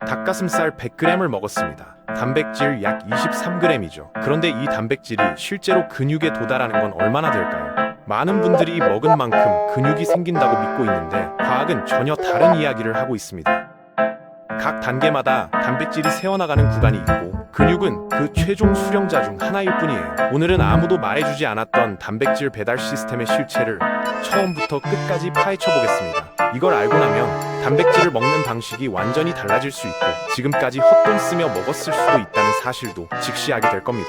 닭가슴살 100g을 먹었습니다. 단백질 약 23g이죠. 그런데 이 단백질이 실제로 근육에 도달하는 건 얼마나 될까요? 많은 분들이 먹은 만큼 근육이 생긴다고 믿고 있는데 과학은 전혀 다른 이야기를 하고 있습니다. 각 단계마다 단백질이 새어나가는 구간이 있고 근육은 그 최종 수령자 중 하나일 뿐이에요. 오늘은 아무도 말해주지 않았던 단백질 배달 시스템의 실체를 처음부터 끝까지 파헤쳐 보겠습니다. 이걸 알고 나면 단백질을 먹는 방식이 완전히 달라질 수 있고 지금까지 헛돈 쓰며 먹었을 수도 있다는 사실도 직시하게 될 겁니다.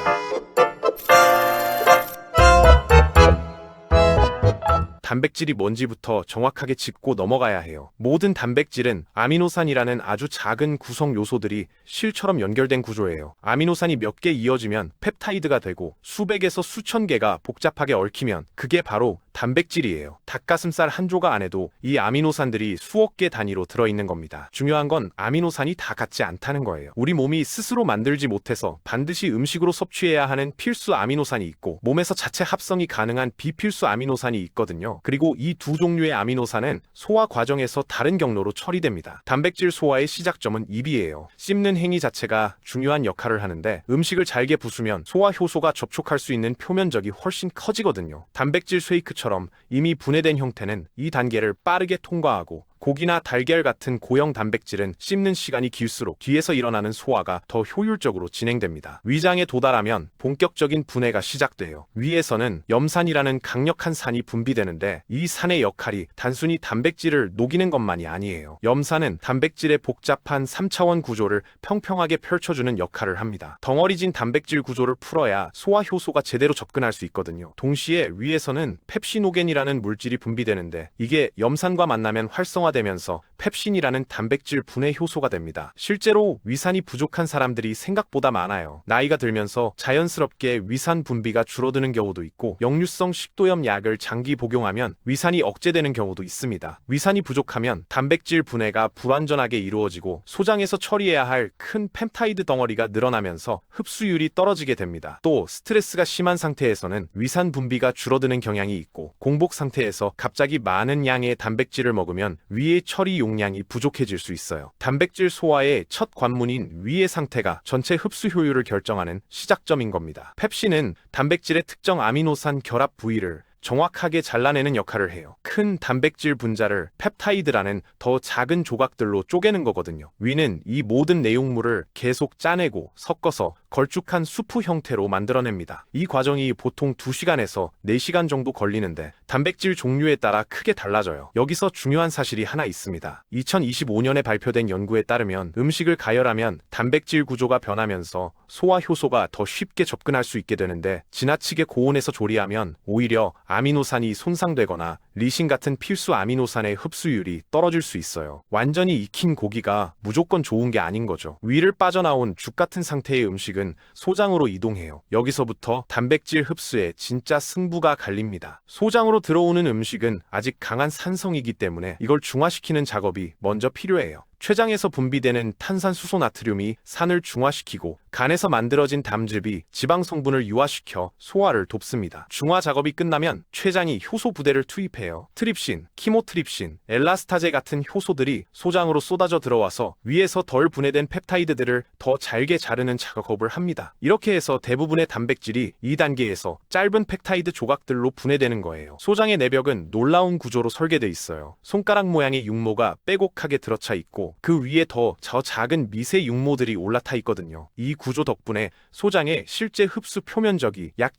단백질이 뭔지부터 정확하게 짚고 넘어가야 해요. 모든 단백질은 아미노산이라는 아주 작은 구성 요소들이 실처럼 연결된 구조예요. 아미노산이 몇 개 이어지면 펩타이드가 되고 수백에서 수천 개가 복잡하게 얽히면 그게 바로 단백질이에요. 닭가슴살 한 조각 안에도 이 아미노산들이 수억 개 단위로 들어있는 겁니다. 중요한 건 아미노산이 다 같지 않다는 거예요. 우리 몸이 스스로 만들지 못해서 반드시 음식으로 섭취해야 하는 필수 아미노산이 있고 몸에서 자체 합성이 가능한 비필수 아미노산이 있거든요. 그리고 이 두 종류의 아미노산은 소화 과정에서 다른 경로로 처리됩니다. 단백질 소화의 시작점은 입이에요. 씹는 행위 자체가 중요한 역할을 하는데 음식을 잘게 부수면 소화 효소가 접촉할 수 있는 표면적이 훨씬 커지거든요. 단백질 쉐이크처럼 이미 분해된 형태는 이 단계를 빠르게 통과하고 고기나 달걀 같은 고형 단백질은 씹는 시간이 길수록 뒤에서 일어나는 소화가 더 효율적으로 진행됩니다. 위장에 도달하면 본격적인 분해가 시작돼요. 위에서는 염산이라는 강력한 산이 분비되는데 이 산의 역할이 단순히 단백질을 녹이는 것만이 아니에요. 염산은 단백질의 복잡한 3차원 구조를 평평하게 펼쳐주는 역할을 합니다. 덩어리진 단백질 구조를 풀어야 소화 효소가 제대로 접근할 수 있거든요. 동시에 위에서는 펩시노겐이라는 물질이 분비되는데 이게 염산과 만나면 활성화되면서 펩신이라는 단백질 분해 효소가 됩니다. 실제로 위산이 부족한 사람들이 생각보다 많아요. 나이가 들면서 자연스럽게 위산 분비가 줄어드는 경우도 있고 역류성 식도염 약을 장기 복용하면 위산이 억제되는 경우도 있습니다. 위산이 부족하면 단백질 분해가 불완전하게 이루어지고 소장에서 처리해야 할 큰 펩타이드 덩어리가 늘어나면서 흡수율이 떨어지게 됩니다. 또 스트레스가 심한 상태에서는 위산 분비가 줄어드는 경향이 있고 공복 상태에서 갑자기 많은 양의 단백질을 먹으면 위의 처리 용량이 부족해질 수 있어요. 단백질 소화의 첫 관문인 위의 상태가 전체 흡수 효율을 결정하는 시작점인 겁니다. 펩신은 단백질의 특정 아미노산 결합 부위를 정확하게 잘라내는 역할을 해요. 큰 단백질 분자를 펩타이드라는 더 작은 조각들로 쪼개는 거거든요. 위는 이 모든 내용물을 계속 짜내고 섞어서 걸쭉한 수프 형태로 만들어냅니다. 이 과정이 보통 2시간에서 4시간 정도 걸리는데 단백질 종류에 따라 크게 달라져요. 여기서 중요한 사실이 하나 있습니다. 2025년에 발표된 연구에 따르면 음식을 가열하면 단백질 구조가 변하면서 소화 효소가 더 쉽게 접근할 수 있게 되는데 지나치게 고온에서 조리하면 오히려 아미노산이 손상되거나 리신 같은 필수 아미노산의 흡수율이 떨어질 수 있어요. 완전히 익힌 고기가 무조건 좋은 게 아닌 거죠. 위를 빠져나온 죽 같은 상태의 음식은 소장으로 이동해요. 여기서부터 단백질 흡수에 진짜 승부가 갈립니다. 소장으로 들어오는 음식은 아직 강한 산성이기 때문에 이걸 중화시키는 작업이 먼저 필요해요. 췌장에서 분비되는 탄산수소 나트륨이 산을 중화시키고 간에서 만들어진 담즙이 지방 성분을 유화시켜 소화를 돕습니다. 중화 작업이 끝나면 췌장이 효소 부대를 투입해요. 트립신, 키모트립신, 엘라스타제 같은 효소들이 소장으로 쏟아져 들어와서 위에서 덜 분해된 펩타이드들을 더 잘게 자르는 작업을 합니다. 이렇게 해서 대부분의 단백질이 2단계에서 짧은 펩타이드 조각들로 분해되는 거예요. 소장의 내벽은 놀라운 구조로 설계돼 있어요. 손가락 모양의 육모가 빼곡하게 들어차 있고 그 위에 더 작은 미세 육모들이 올라타 있거든요. 이 구조 덕분에 소장의 실제 흡수 표면적이 약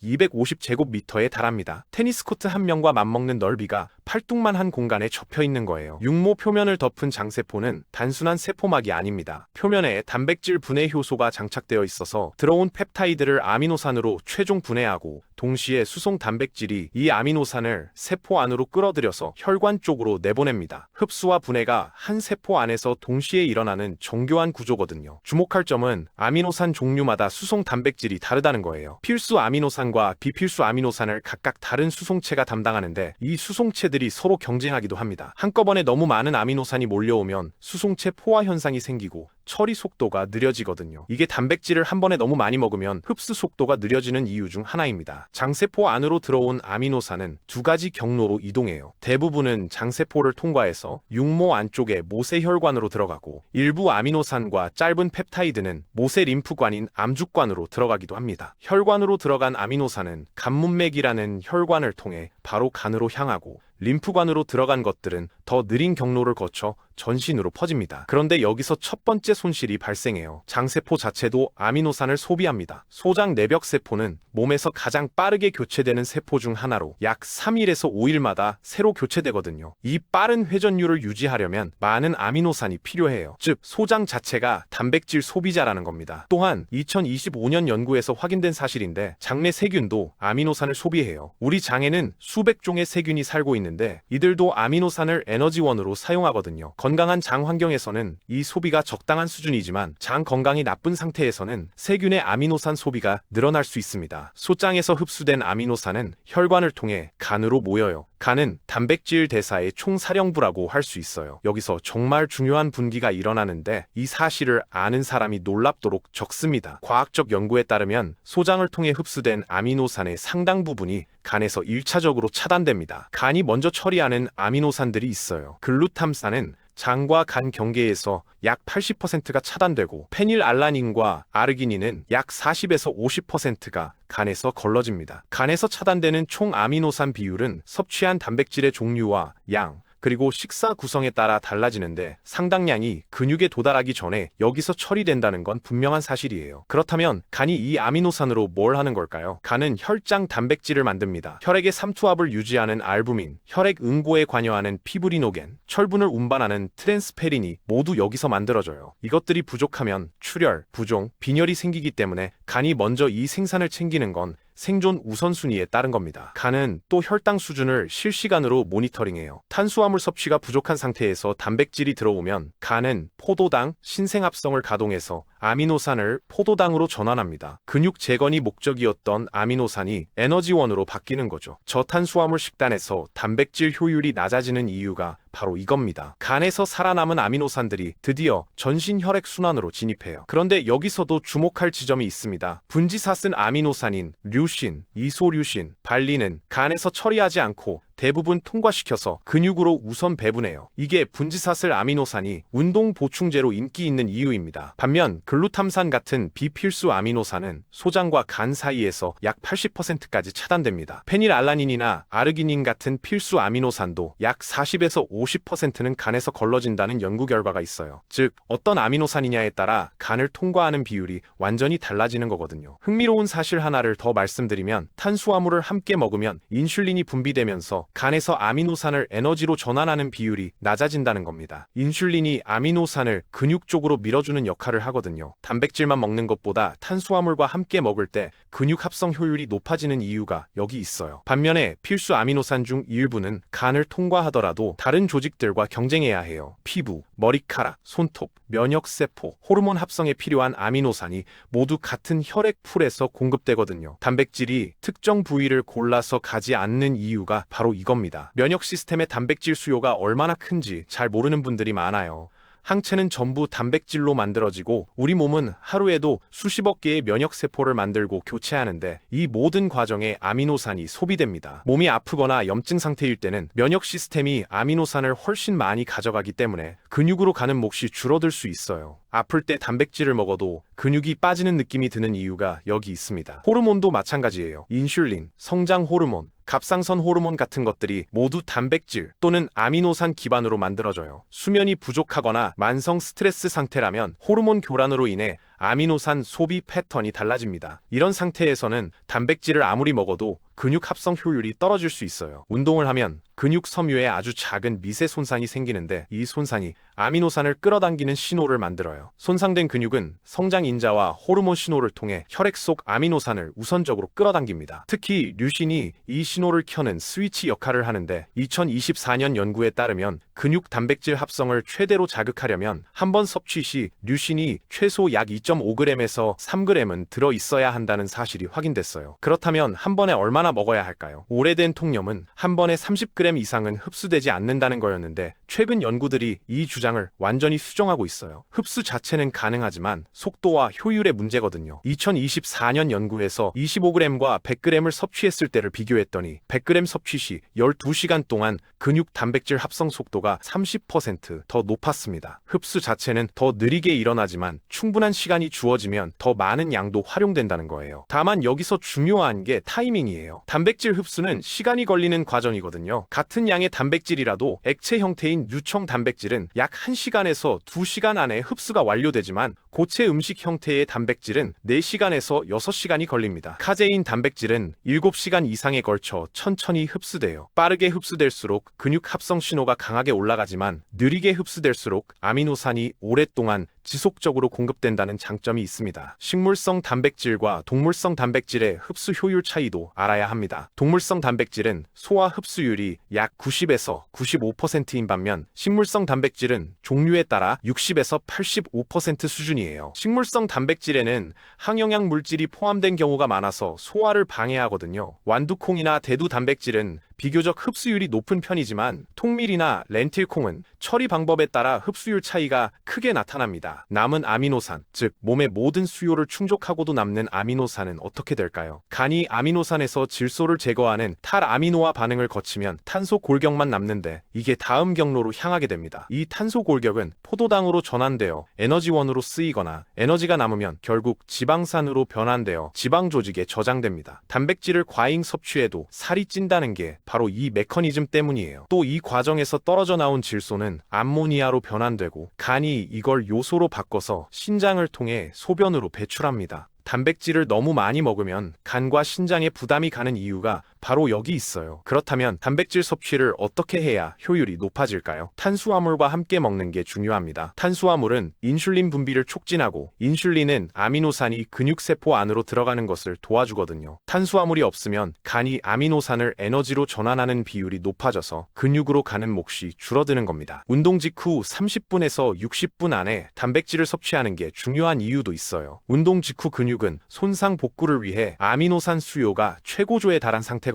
250제곱미터에 달합니다. 테니스 코트 한 명과 맞먹는 넓이가 팔뚝만 한 공간에 접혀 있는 거예요. 육모 표면을 덮은 장세포는 단순한 세포막이 아닙니다. 표면에 단백질 분해 효소가 장착되어 있어서 들어온 펩타이드를 아미노산으로 최종 분해하고 동시에 수송 단백질이 이 아미노산을 세포 안으로 끌어들여서 혈관 쪽으로 내보냅니다. 흡수와 분해가 한 세포 안에서 동시에 일어나는 정교한 구조거든요. 주목할 점은 아미노산 종류마다 수송 단백질이 다르다는 거예요. 필수 아미노산과 비필수 아미노산을 각각 다른 수송체가 담당하는데 이 수송체들이 서로 경쟁하기도 합니다. 한꺼번에 너무 많은 아미노산이 몰려오면 수송체 포화 현상이 생기고 처리 속도가 느려지거든요. 이게 단백질을 한 번에 너무 많이 먹으면 흡수 속도가 느려지는 이유 중 하나입니다. 장세포 안으로 들어온 아미노산은 두 가지 경로로 이동해요. 대부분은 장세포를 통과해서 육모 안쪽의 모세혈관으로 들어가고, 일부 아미노산과 짧은 펩타이드는 모세 림프관인 암죽관으로 들어가기도 합니다. 혈관으로 들어간 아미노산은 간문맥이라는 혈관을 통해 바로 간으로 향하고, 림프관으로 들어간 것들은 더 느린 경로를 거쳐 전신으로 퍼집니다. 그런데 여기서 첫 번째 손실이 발생해요. 장세포 자체도 아미노산을 소비합니다. 소장 내벽세포는 몸에서 가장 빠르게 교체되는 세포 중 하나로 약 3일에서 5일마다 새로 교체되거든요. 이 빠른 회전율을 유지하려면 많은 아미노산이 필요해요. 즉, 소장 자체가 단백질 소비자라는 겁니다. 또한 2025년 연구에서 확인된 사실인데, 장내 세균도 아미노산을 소비해요. 우리 장에는 수백 종의 세균이 살고 있는데 이들도 아미노산을 에너지원으로 사용하거든요. 건강한 장 환경에서는 이 소비가 적당한 수준이지만, 장 건강이 나쁜 상태에서는 세균의 아미노산 소비가 늘어날 수 있습니다. 소장에서 흡수된 아미노산은 혈관을 통해 간으로 모여요. 간은 단백질 대사의 총사령부라고 할 수 있어요. 여기서 정말 중요한 분기가 일어나는데, 이 사실을 아는 사람이 놀랍도록 적습니다. 과학적 연구에 따르면 소장을 통해 흡수된 아미노산의 상당 부분이 간에서 1차적으로 차단됩니다. 간이 먼저 처리하는 아미노산들이 있어요. 글루탐산은 장과 간 경계에서 약 80%가 차단되고, 페닐알라닌과 아르기닌은 약 40에서 50%가 간에서 걸러집니다. 간에서 차단되는 총 아미노산 비율은 섭취한 단백질의 종류와 양, 그리고 식사 구성에 따라 달라지는데, 상당량이 근육에 도달하기 전에 여기서 처리된다는 건 분명한 사실이에요. 그렇다면 간이 이 아미노산으로 뭘 하는 걸까요? 간은 혈장 단백질을 만듭니다. 혈액의 삼투압을 유지하는 알부민, 혈액 응고에 관여하는 피브리노겐, 철분을 운반하는 트랜스페린이 모두 여기서 만들어져요. 이것들이 부족하면 출혈, 부종, 빈혈이 생기기 때문에 간이 먼저 이 생산을 챙기는 건 생존 우선순위에 따른 겁니다. 간은 또 혈당 수준을 실시간으로 모니터링해요. 탄수화물 섭취가 부족한 상태에서 단백질이 들어오면 간은 포도당 신생합성을 가동해서 아미노산을 포도당으로 전환합니다. 근육 재건이 목적이었던 아미노산이 에너지원으로 바뀌는 거죠. 저탄수화물 식단에서 단백질 효율이 낮아지는 이유가 바로 이겁니다. 간에서 살아남은 아미노산들이 드디어 전신 혈액 순환으로 진입해요. 그런데 여기서도 주목할 지점이 있습니다. 분지사 쓴 아미노산인 류신, 이소류신, 발린은 간에서 처리하지 않고 대부분 통과시켜서 근육으로 우선 배분해요. 이게 분지사슬 아미노산이 운동 보충제로 인기 있는 이유입니다. 반면 글루탐산 같은 비필수 아미노산은 소장과 간 사이에서 약 80%까지 차단됩니다. 페닐알라닌이나 아르기닌 같은 필수 아미노산도 약 40에서 50%는 간에서 걸러진다는 연구 결과가 있어요. 즉, 어떤 아미노산이냐에 따라 간을 통과하는 비율이 완전히 달라지는 거거든요. 흥미로운 사실 하나를 더 말씀드리면, 탄수화물을 함께 먹으면 인슐린이 분비되면서 간에서 아미노산을 에너지로 전환하는 비율이 낮아진다는 겁니다. 인슐린이 아미노산을 근육 쪽으로 밀어주는 역할을 하거든요. 단백질만 먹는 것보다 탄수화물과 함께 먹을 때 근육 합성 효율이 높아지는 이유가 여기 있어요. 반면에 필수 아미노산 중 일부는 간을 통과하더라도 다른 조직들과 경쟁해야 해요. 피부, 머리카락, 손톱, 면역세포, 호르몬 합성에 필요한 아미노산이 모두 같은 혈액풀에서 공급되거든요. 단백질이 특정 부위를 골라서 가지 않는 이유가 바로 이겁니다. 면역 시스템의 단백질 수요가 얼마나 큰지 잘 모르는 분들이 많아요. 항체는 전부 단백질로 만들어지고, 우리 몸은 하루에도 수십억 개의 면역세포를 만들고 교체하는데, 이 모든 과정에 아미노산이 소비됩니다. 몸이 아프거나 염증 상태일 때는 면역 시스템이 아미노산을 훨씬 많이 가져가기 때문에 근육으로 가는 몫이 줄어들 수 있어요. 아플 때 단백질을 먹어도 근육이 빠지는 느낌이 드는 이유가 여기 있습니다. 호르몬도 마찬가지예요. 인슐린, 성장 호르몬, 갑상선 호르몬 같은 것들이 모두 단백질 또는 아미노산 기반으로 만들어져요. 수면이 부족하거나 만성 스트레스 상태라면 호르몬 교란으로 인해 아미노산 소비 패턴이 달라집니다. 이런 상태에서는 단백질을 아무리 먹어도 근육 합성 효율이 떨어질 수 있어요. 운동을 하면 근육 섬유에 아주 작은 미세 손상이 생기는데, 이 손상이 아미노산을 끌어당기는 신호를 만들어요. 손상된 근육은 성장 인자와 호르몬 신호를 통해 혈액 속 아미노산을 우선적으로 끌어당깁니다. 특히 류신이 이 신호를 켜는 스위치 역할을 하는데, 2024년 연구에 따르면 근육 단백질 합성을 최대로 자극하려면 한 번 섭취 시 류신이 최소 약 2.5g에서 3g은 들어 있어야 한다는 사실이 확인됐어요. 그렇다면 한 번에 얼마나 얼마나 먹어야 할까요? 오래된 통념은 한 번에 30g 이상은 흡수되지 않는다는 거였는데 최근 연구들이 이 주장을 완전히 수정하고 있어요. 흡수 자체는 가능하지만 속도와 효율의 문제거든요. 2024년 연구에서 25g과 100g을 섭취했을 때를 비교했더니 100g 섭취 시 12시간 동안 근육 단백질 합성 속도가 30% 더 높았습니다. 흡수 자체는 더 느리게 일어나지만 충분한 시간이 주어지면 더 많은 양도 활용된다는 거예요. 다만 여기서 중요한 게 타이밍이에요. 단백질 흡수는 시간이 걸리는 과정이거든요. 같은 양의 단백질이라도 액체 형태인 유청 단백질은 약 1시간에서 2시간 안에 흡수가 완료되지만 고체 음식 형태의 단백질은 4시간에서 6시간이 걸립니다. 카제인 단백질은 7시간 이상에 걸쳐 천천히 흡수돼요. 빠르게 흡수될수록 근육 합성 신호가 강하게 올라가지만 느리게 흡수될수록 아미노산이 오랫동안 지속적으로 공급된다는 장점이 있습니다. 식물성 단백질과 동물성 단백질의 흡수 효율 차이도 알아야 합니다. 동물성 단백질은 소화 흡수율이 약 90에서 95%인 반면 식물성 단백질은 종류에 따라 60에서 85% 수준이에요. 식물성 단백질에는 항영양 물질이 포함된 경우가 많아서 소화를 방해하거든요. 완두콩이나 대두 단백질은 비교적 흡수율이 높은 편이지만 통밀이나 렌틸콩은 처리 방법에 따라 흡수율 차이가 크게 나타납니다. 남은 아미노산, 즉 몸의 모든 수요를 충족하고도 남는 아미노산은 어떻게 될까요? 간이 아미노산에서 질소를 제거하는 탈아미노화 반응을 거치면 탄소 골격만 남는데 이게 다음 경로로 향하게 됩니다. 이 탄소 골격은 포도당으로 전환되어 에너지원으로 쓰이거나 에너지가 남으면 결국 지방산으로 변환되어 지방 조직에 저장됩니다. 단백질을 과잉 섭취해도 살이 찐다는 게 바로 이 메커니즘 때문이에요. 또 이 과정에서 떨어져 나온 질소는 암모니아로 변환되고 간이 이걸 요소로 바꿔서 신장을 통해 소변으로 배출합니다. 단백질을 너무 많이 먹으면 간과 신장에 부담이 가는 이유가 바로 여기 있어요. 그렇다면 단백질 섭취를 어떻게 해야 효율이 높아질까요? 탄수화물과 함께 먹는 게 중요합니다. 탄수화물은 인슐린 분비를 촉진하고 인슐린은 아미노산이 근육세포 안으로 들어가는 것을 도와주거든요. 탄수화물이 없으면 간이 아미노산을 에너지로 전환하는 비율이 높아져서 근육으로 가는 몫이 줄어드는 겁니다. 운동 직후 30분에서 60분 안에 단백질을 섭취하는 게 중요한 이유도 있어요. 운동 직후 근육은 손상 복구를 위해 아미노산 수요가 최고조에 달한 상태거든요.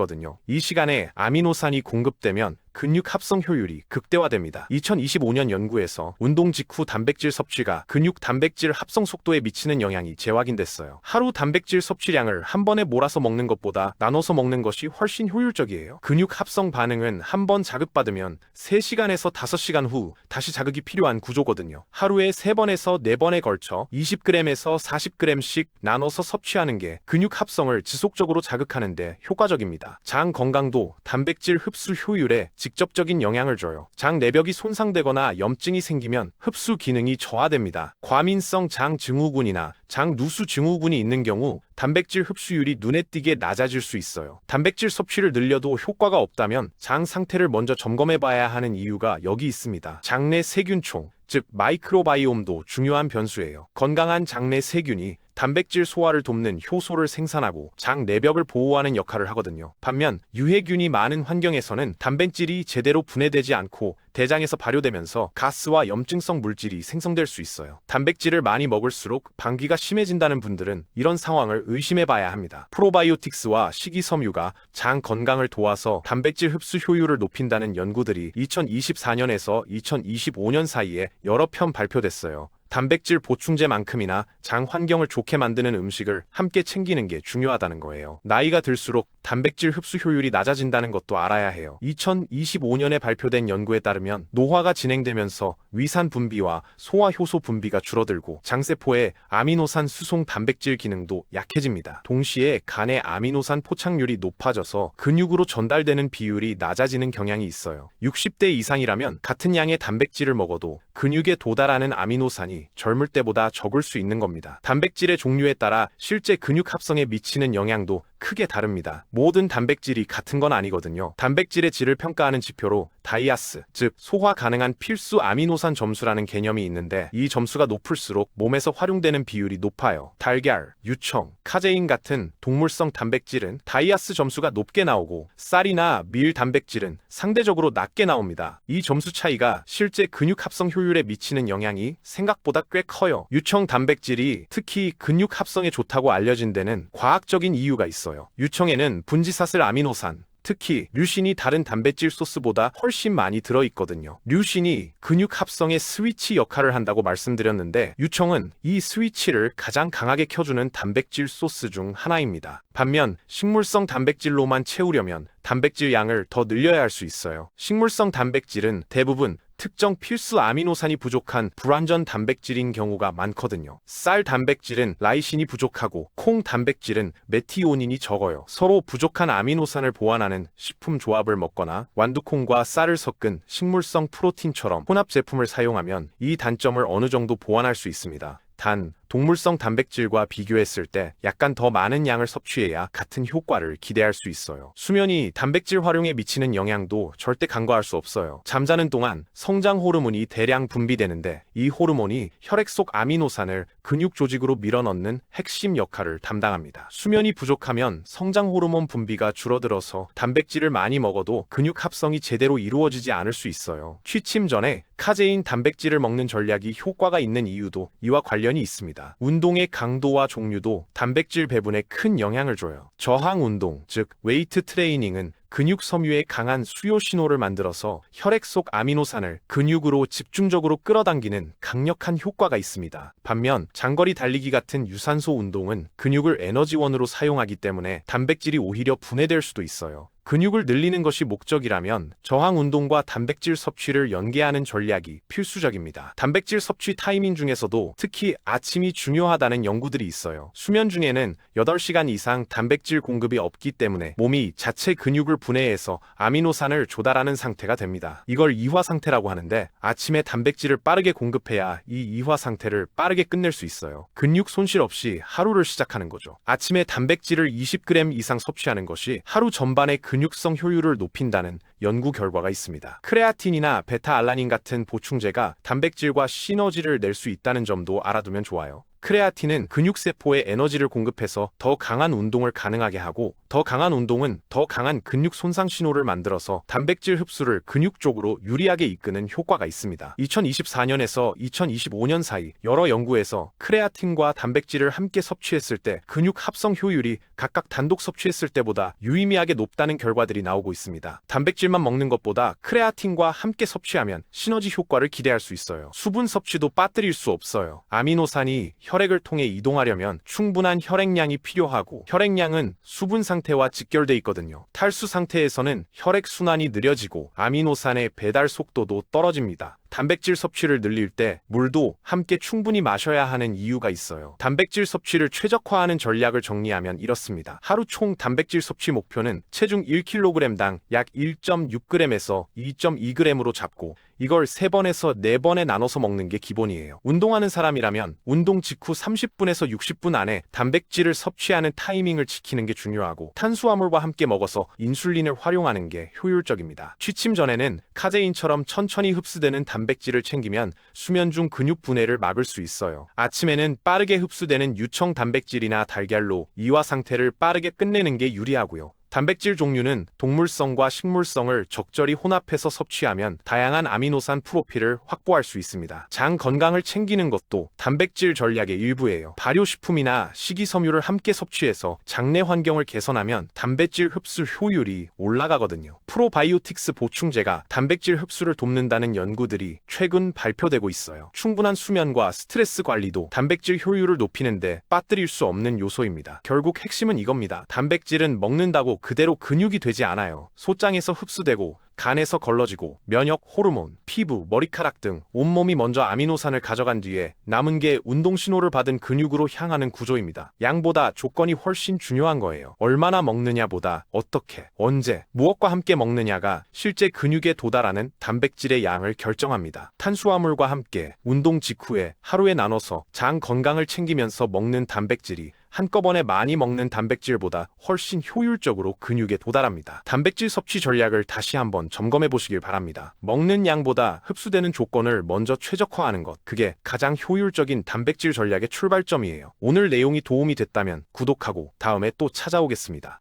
이 시간에 아미노산이 공급되면 근육 합성 효율이 극대화됩니다. 2025년 연구에서 운동 직후 단백질 섭취가 근육 단백질 합성 속도에 미치는 영향이 재확인됐어요. 하루 단백질 섭취량을 한 번에 몰아서 먹는 것보다 나눠서 먹는 것이 훨씬 효율적이에요. 근육 합성 반응은 한 번 자극받으면 3시간에서 5시간 후 다시 자극이 필요한 구조거든요. 하루에 3번에서 4번에 걸쳐 20g에서 40g씩 나눠서 섭취하는 게 근육 합성을 지속적으로 자극하는데 효과적입니다. 장 건강도 단백질 흡수 효율에 직접적인 영향을 줘요. 장 내벽이 손상되거나 염증이 생기면 흡수 기능이 저하됩니다. 과민성 장 증후군이나 장 누수 증후군이 있는 경우 단백질 흡수율이 눈에 띄게 낮아질 수 있어요. 단백질 섭취를 늘려도 효과가 없다면 장 상태를 먼저 점검해 봐야 하는 이유가 여기 있습니다. 장내 세균총, 즉 마이크로바이옴도 중요한 변수예요. 건강한 장내 세균이 단백질 소화를 돕는 효소를 생산하고 장 내벽을 보호하는 역할을 하거든요. 반면 유해균이 많은 환경에서는 단백질이 제대로 분해되지 않고 대장에서 발효되면서 가스와 염증성 물질이 생성될 수 있어요. 단백질을 많이 먹을수록 방귀가 심해진다는 분들은 이런 상황을 의심해 봐야 합니다. 프로바이오틱스와 식이섬유가 장 건강을 도와서 단백질 흡수 효율을 높인다는 연구들이 2024년에서 2025년 사이에 여러 편 발표됐어요. 단백질 보충제만큼이나 장 환경을 좋게 만드는 음식을 함께 챙기는 게 중요하다는 거예요. 나이가 들수록 단백질 흡수 효율이 낮아진다는 것도 알아야 해요. 2025년에 발표된 연구에 따르면 노화가 진행되면서 위산 분비와 소화 효소 분비가 줄어들고 장세포의 아미노산 수송 단백질 기능도 약해집니다. 동시에 간의 아미노산 포착률이 높아져서 근육으로 전달되는 비율이 낮아지는 경향이 있어요. 60대 이상이라면 같은 양의 단백질을 먹어도 근육에 도달하는 아미노산이 젊을 때보다 적을 수 있는 겁니다. 단백질의 종류에 따라 실제 근육 합성에 미치는 영향도 크게 다릅니다. 모든 단백질이 같은 건 아니거든요. 단백질의 질을 평가하는 지표로 다이아스, 즉 소화 가능한 필수 아미노산 점수라는 개념이 있는데 이 점수가 높을수록 몸에서 활용되는 비율이 높아요. 달걀, 유청, 카제인 같은 동물성 단백질은 다이아스 점수가 높게 나오고 쌀이나 밀 단백질은 상대적으로 낮게 나옵니다. 이 점수 차이가 실제 근육 합성 효율에 미치는 영향이 생각보다 꽤 커요. 유청 단백질이 특히 근육 합성에 좋다고 알려진 데는 과학적인 이유가 있어요. 유청에는 분지사슬 아미노산, 특히 류신이 다른 단백질 소스보다 훨씬 많이 들어있거든요. 류신이 근육 합성의 스위치 역할을 한다고 말씀드렸는데 유청은 이 스위치를 가장 강하게 켜주는 단백질 소스 중 하나입니다. 반면 식물성 단백질로만 채우려면 단백질 양을 더 늘려야 할 수 있어요. 식물성 단백질은 대부분 특정 필수 아미노산이 부족한 불완전 단백질인 경우가 많거든요. 쌀 단백질은 라이신이 부족하고 콩 단백질은 메티오닌이 적어요. 서로 부족한 아미노산을 보완하는 식품 조합을 먹거나 완두콩과 쌀을 섞은 식물성 프로틴처럼 혼합 제품을 사용하면 이 단점을 어느 정도 보완할 수 있습니다. 단, 동물성 단백질과 비교했을 때 약간 더 많은 양을 섭취해야 같은 효과를 기대할 수 있어요. 수면이 단백질 활용에 미치는 영향도 절대 간과할 수 없어요. 잠자는 동안 성장 호르몬이 대량 분비되는데 이 호르몬이 혈액 속 아미노산을 근육 조직으로 밀어넣는 핵심 역할을 담당합니다. 수면이 부족하면 성장 호르몬 분비가 줄어들어서 단백질을 많이 먹어도 근육 합성이 제대로 이루어지지 않을 수 있어요. 취침 전에 카제인 단백질을 먹는 전략이 효과가 있는 이유도 이와 관련이 있습니다. 운동의 강도와 종류도 단백질 배분에 큰 영향을 줘요. 저항 운동, 즉 웨이트 트레이닝은 근육 섬유에 강한 수요 신호를 만들어서 혈액 속 아미노산을 근육으로 집중적으로 끌어당기는 강력한 효과가 있습니다. 반면 장거리 달리기 같은 유산소 운동은 근육을 에너지원으로 사용하기 때문에 단백질이 오히려 분해될 수도 있어요. 근육을 늘리는 것이 목적이라면 저항 운동과 단백질 섭취를 연계하는 전략이 필수적입니다. 단백질 섭취 타이밍 중에서도 특히 아침이 중요하다는 연구들이 있어요. 수면 중에는 8시간 이상 단백질 공급이 없기 때문에 몸이 자체 근육을 분해해서 아미노산을 조달하는 상태가 됩니다. 이걸 이화 상태라고 하는데 아침에 단백질을 빠르게 공급해야 이 이화 상태를 빠르게 끝낼 수 있어요. 근육 손실 없이 하루를 시작하는 거죠. 아침에 단백질을 20g 이상 섭취하는 것이 하루 전반의 근육성 효율을 높인다는 연구 결과가 있습니다. 크레아틴이나 베타알라닌 같은 보충제가 단백질과 시너지를 낼 수 있다는 점도 알아두면 좋아요. 크레아틴은 근육세포에 에너지를 공급해서 더 강한 운동을 가능하게 하고 더 강한 운동은 더 강한 근육 손상 신호를 만들어서 단백질 흡수를 근육 쪽으로 유리하게 이끄는 효과가 있습니다. 2024년에서 2025년 사이 여러 연구에서 크레아틴과 단백질을 함께 섭취했을 때 근육 합성 효율이 각각 단독 섭취했을 때보다 유의미하게 높다는 결과들이 나오고 있습니다. 단백질만 먹는 것보다 크레아틴과 함께 섭취하면 시너지 효과를 기대할 수 있어요. 수분 섭취도 빠뜨릴 수 없어요. 아미노산이 혈액을 통해 이동하려면 충분한 혈액량이 필요하고 혈액량은 수분 상태와 직결돼 있거든요. 탈수 상태에서는 혈액 순환이 느려지고 아미노산의 배달 속도도 떨어집니다. 단백질 섭취를 늘릴 때 물도 함께 충분히 마셔야 하는 이유가 있어요. 단백질 섭취를 최적화하는 전략을 정리하면 이렇습니다. 하루 총 단백질 섭취 목표는 체중 1kg당 약 1.6g에서 2.2g으로 잡고 이걸 3번에서 4번에 나눠서 먹는 게 기본이에요. 운동하는 사람이라면 운동 직후 30분에서 60분 안에 단백질을 섭취하는 타이밍을 지키는 게 중요하고 탄수화물과 함께 먹어서 인슐린을 활용하는 게 효율적입니다. 취침 전에는 카제인처럼 천천히 흡수되는 단백질을 챙기면 수면 중 근육 분해를 막을 수 있어요. 아침에는 빠르게 흡수되는 유청 단백질이나 달걀로 이화 상태를 빠르게 끝내는 게 유리하고요. 단백질 종류는 동물성과 식물성을 적절히 혼합해서 섭취하면 다양한 아미노산 프로필을 확보할 수 있습니다. 장 건강을 챙기는 것도 단백질 전략의 일부예요. 발효식품이나 식이섬유를 함께 섭취해서 장내 환경을 개선하면 단백질 흡수 효율이 올라가거든요. 프로바이오틱스 보충제가 단백질 흡수를 돕는다는 연구들이 최근 발표되고 있어요. 충분한 수면과 스트레스 관리도 단백질 효율을 높이는데 빠뜨릴 수 없는 요소입니다. 결국 핵심은 이겁니다. 단백질은 먹는다고 그대로 근육이 되지 않아요. 소장에서 흡수되고 간에서 걸러지고 면역, 호르몬, 피부, 머리카락 등 온몸이 먼저 아미노산을 가져간 뒤에 남은 게 운동 신호를 받은 근육으로 향하는 구조입니다. 양보다 조건이 훨씬 중요한 거예요. 얼마나 먹느냐보다 어떻게, 언제, 무엇과 함께 먹느냐가 실제 근육에 도달하는 단백질의 양을 결정합니다. 탄수화물과 함께 운동 직후에 하루에 나눠서 장 건강을 챙기면서 먹는 단백질이 한꺼번에 많이 먹는 단백질보다 훨씬 효율적으로 근육에 도달합니다. 단백질 섭취 전략을 다시 한번 점검해 보시길 바랍니다. 먹는 양보다 흡수되는 조건을 먼저 최적화하는 것, 그게 가장 효율적인 단백질 전략의 출발점이에요. 오늘 내용이 도움이 됐다면 구독하고 다음에 또 찾아오겠습니다.